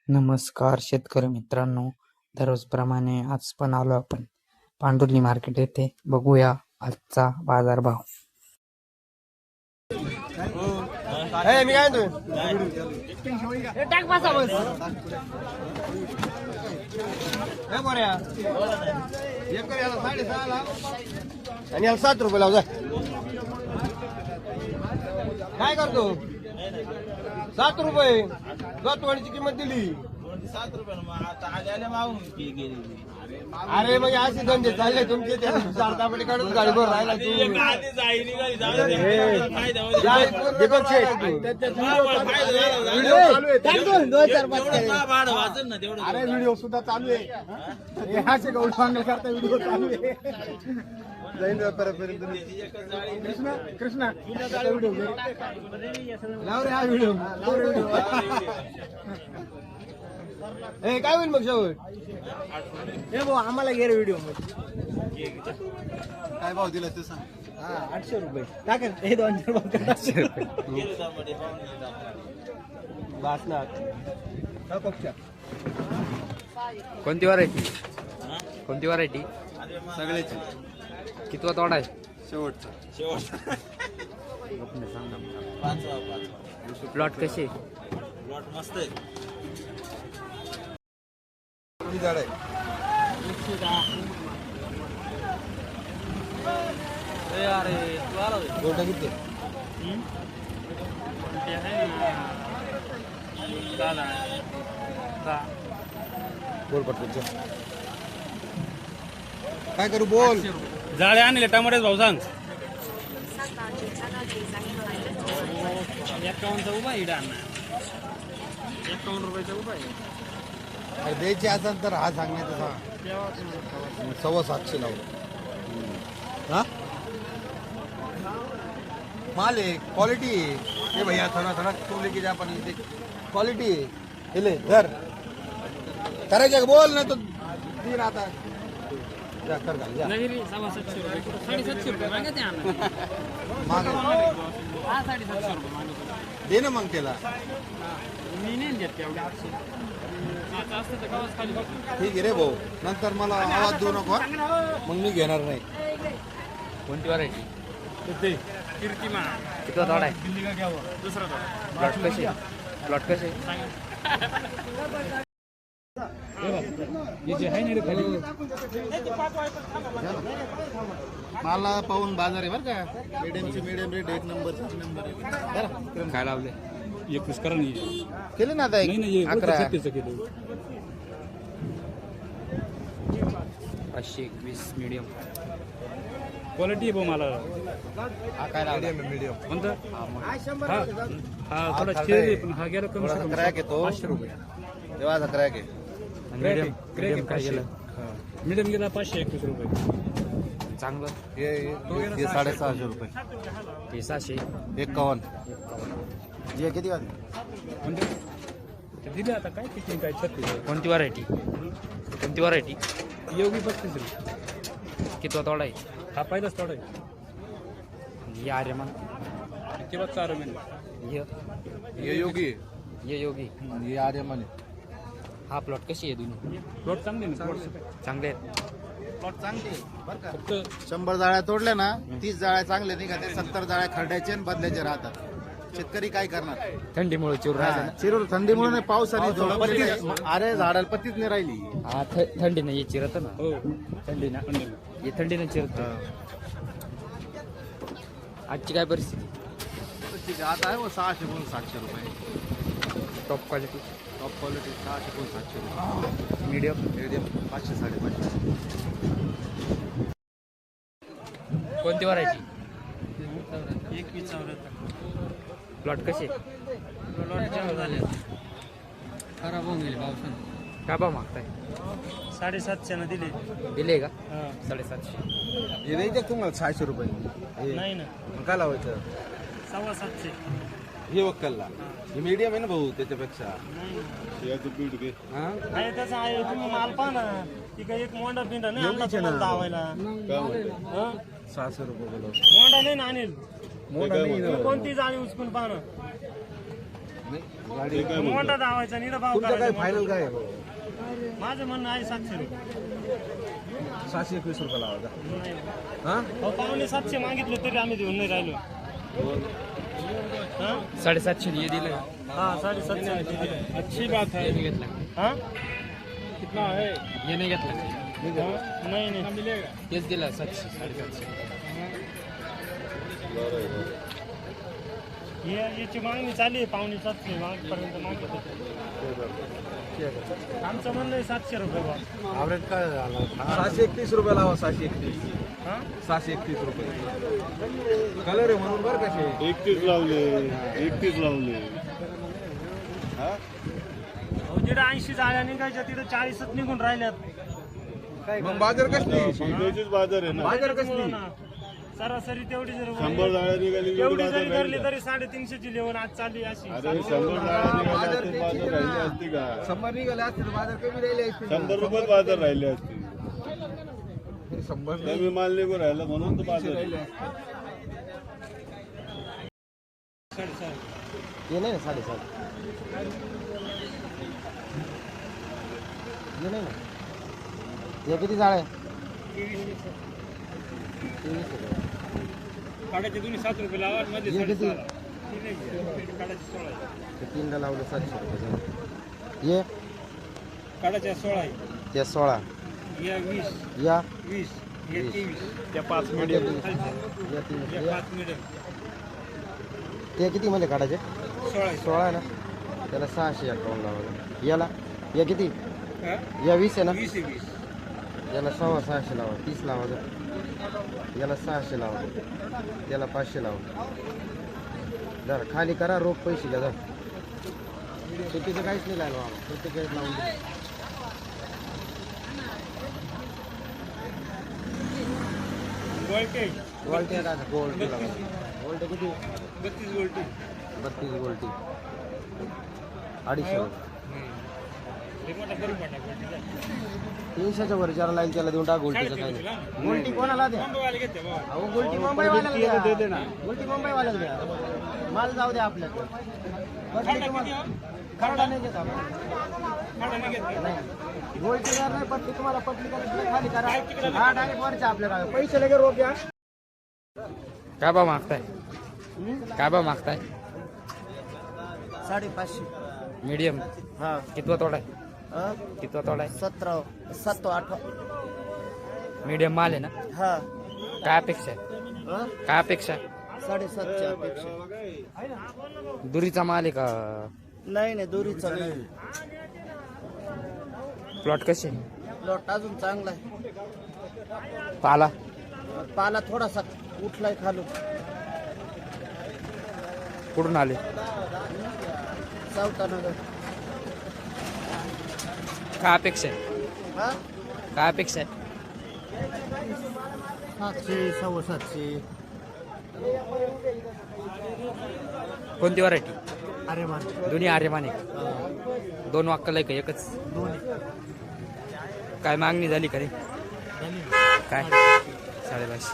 नमस्कार शेतकरी मित्रांनो, दररोजप्रमाणे आज पण आलो आपण पांडुर्ली मार्केट येथे. बघूया आजचा बाजारभाव. मी काय आणि याला 7 रुपये लाव जा. काय करतो 7 रुपये गतवाडीची किंमत दिली 7 रुपये आता आले मागून गेली. अरे मग असे धंदे चालले तुमचे ते सारतापडी काढून गाडीवर राहिला तू. दीपक शेठ अरे व्हिडिओ सुद्धा चालू आहे. असे गौड सांगल करता व्हिडिओ चालू आहे. जाईन कृष्णा कृष्णा व्हिडिओ लाव रे हा व्हिडिओ. हे काय होईल मग शेवट हे भाऊ आम्हाला घे रे व्हिडिओ मध्ये. काय भाव दिला ते सांग. 800 रुपये टाका हे 200 रुपये 800 रुपये कोणती व्हरायटी? कोणती व्हरायटी? सगळ्याचे कितवा तोडा आहे? शेवटचा प्लॉट कसे? प्लॉट मस्त आहे. झाड आहे. गोटा किती बोल पटकन काय करू बोल. जाळे आणले टमाटे भाऊ सांग. 51चा उभा आहे इडा 51 रुपयाचा उभा आहे. अरे द्यायचे असेल तर हा सांगण्याचं सांग. 750 लावलं. हा माल आहे क्वालिटी ये भैया थोड़ा थोड़ा तू लेके जा पण इथे क्वालिटी ले धर करायचं का बोल नाही तो तीन आता जा कर घाल जा. नाही रे 750 रुपये 750 रुपये मागते आम्हाला. मागे 750 रुपये मागते. दे ना मग त्याला. मी नाही देत तेवढे 800. आता असतं तर गावात खाली बघ. ठीक आहे रे भाऊ नंतर मला आवाज देऊ नको मग मी घेणार नाही. कोणती व्हरायटी? ते कीर्तिमान कितवा तोडा आहे? दिल्ली का घ्यावं दुसरा तो. प्लॉट कसे? प्लॉट कसे? हे जे आहे ना रे खाली मला पाहून बाजार आहे बरं का. मीडियम रेट 1 नंबर 1 नंबर काय लावले? 21 करा नाही. केले ना आता नाही नाही 11 36 किलो 521 मीडियम. क्वालिटी आहे मला. हा काय मीडियम कोणतं हा थोडा शेअर आहे पण हा गेला कमी थोडासा क्रॅक येतो 500 रुपये. तेव्हा क्रॅक आहे. मीडियम मीडियम काय गेलं? मीडियम गेला 521 रुपये. चांगलं. हे 650 रुपये. हे 700. 51 हे किती वाजले? म्हणजे ते दिले आता काय किती काय 36. कोणती व्हरायटी? कोणती व्हरायटी? योगी 35 रुपये. कितवा तोडा आहे? हा पहिलाच थोडा आहे. ये आर्यमान. किंवा 4 महिने. हे योगी ये योगी. हे आर्यमान आहे. हा प्लॉट कशी आहे दोन्ही? प्लॉट चांगले ना प्लॉट चांगले आहेत. प्लॉट चांगले बरं का. फक्त 100 जाळ्या तोडल्या ना 30 जाळ्या चांगल्या नाही का ते 70 जाळ्या खरड्याचे आणि बदल्याचे राहतात. शेतकरी काय करणार? थंडीमुळे चिरून राहिलं ना. चिरूर थंडीमुळे नाही पावसाने अरे झाडाला पत्तीच नाही राहिली. हा थंडीनं हे चिरत ना. हो थंडीनं हे थंडीनं चिरत. आजची काय परिस्थिती? ठीक आहे आता आहे मग 600 म्हणून 700 रुपये. Top quality. टॉप क्वालिटी 600 म्हणून 700 रुपये. मीडियम 500 550. कोणती व्हरायटी? 21 प्लॉट कसे? प्लॉट जाम झाले खराब होऊन गेले पावसाने. काय भाव मागताय? 750 ना दिले. दिले का? हा 750. हे द्यायचे तुम्हाला 600 रुपये. नाही ना मग काय लावायचं? 750. हे वक्कलला हे मीडियम आहे ना भाऊ त्याच्यापेक्षा. नाही त्याचा आहे तुम्ही माल पहा ना ती काही एक मोंडा पिंडा नाही आणला तुम्हाला दावायला. 600 रुपये बोलव. मोंडा नाही ना आणेल. मोठा नाही ना. कोणती जाळी उचकून पहा ना. गाडी काय मोठा धावायचा निडा भाव तुमचं काय करायचा. फायनल काय माझं म्हणणं आहे 700 रुपये 721 रुपये लावा नाही. हा अहो, पावणे 700 मागितलं तरी आम्ही देऊन नाही राहिलो. हा 750 ये दिलं हाँ 750 अच्छी बात है हाँ कितना है ये नाही घेतलं नहीं नहीं मिलेगा तेच दिलं 700 750 याची मागणी चालली आहे पावणे 700 मागपर्यंत मागत होते. आमचं म्हणणं आहे 700 रुपये बा. ॲव्हरेज काय झाला 731 रुपये लावा 731 हा 731 रुपये कलर आहे म्हणून बरं कसे 31 लावले 31 लावले अहो, जिथं 80 जाळ्या निघायच्या तिथं 40च निघून राहिल्यात. मग बाजार कसली शेवट्याचीच बाजार आहे ना बाजार कसली हो ना. सरासरी तेवढी जर 100 जाळ्या निघाली की एवढी बाजार जरी धरली राहिला. तरी 350 ची लेवल आज चालली अशी. अरे 100 जाळ्या निघाल्या असते बाजार राहिली असती का 100 निघाले असते तर बाजार कमी राहिले असते 100 रुपये बाजार राहिले असते 100 कमी माल निघून राहिला म्हणून तर बाजार राहिले आहे. असते साडेसात. हे नाही ना 7.5 हे नाही ना हे किती जाळ आहे काढायचे तुम्ही 7 रुपये लावा आणि मध्ये हे किती? 6.5 काढायचे 16 आहे. ते 3ला लावलं 700 रुपये हे काढायचे 16 आहे. ते 16 या 20 या 20 या 23 त्या 5 मीडियम या 3 या 5 मिनिट ते किती मध्ये काढायचे 16 आहे. 16 आहे ना त्याला 600 अकाउंट लावायला याला या किती हा? या 20 आहे ना 20 आहे 20 याला 600 लावा 30 लावा जर याला 600 लावा त्याला 500 लावा जरा खाली करा रोख पैसे घ्या जर शेतीचं काहीच नाही लागलं बाबा शेती काहीच लावून दे. गोल्टे गोल्टी आहे का गोल्टी लावा गोल्टी किती 32 गोल्टे 32 गोल्टी 250 मोठा करून पाठा गोल्टीचा 300च्या वर ज्याला लाईल त्याला देऊन टाक गोल्टीचं काही नाही गोल्टी कोणाला द्या मुंबईवाले घेते बाबा. अहो गोल्टी मुंबईवाल्याला द्या गोल्टी मुंबईवाल्याला द्या माल जाऊ द्या आपल्याकडे पटली तुम्हाला खरडा नाही घेत आपण खाडा नाही घेत का? नाही गोल्टी जर नाही पटली तुम्हाला पटली का तिकडे खाली करा हा डायरेक्ट वरच्या आपल्याला पैसे लगे रोख घ्या काय भाव मागताय काय भाव मागताय 550 मीडियम हा कितवा तोडा आहे कितवा तोडा आहे 17 7 8 मीडियम माल आहे ना हा काय अपेक्षा आहे काय अपेक्षा आहे? 7.5च्या अपेक्षा दुरीचा माल आहे का नाही नाही दोरीचा नाही प्लॉट कसे प्लॉट अजून चांगला आहे पाला पाला थोडासा उठलाय खालून कुठून आले सावतानगर काय अपेक्षा आहे हा काय अपेक्षा आहे 700 750 कोणती व्हरायटी अरे मान दोन्ही आर्यमान आहे दोन वाक्कल आहे का एकच काय मागणी झाली का रे काय 550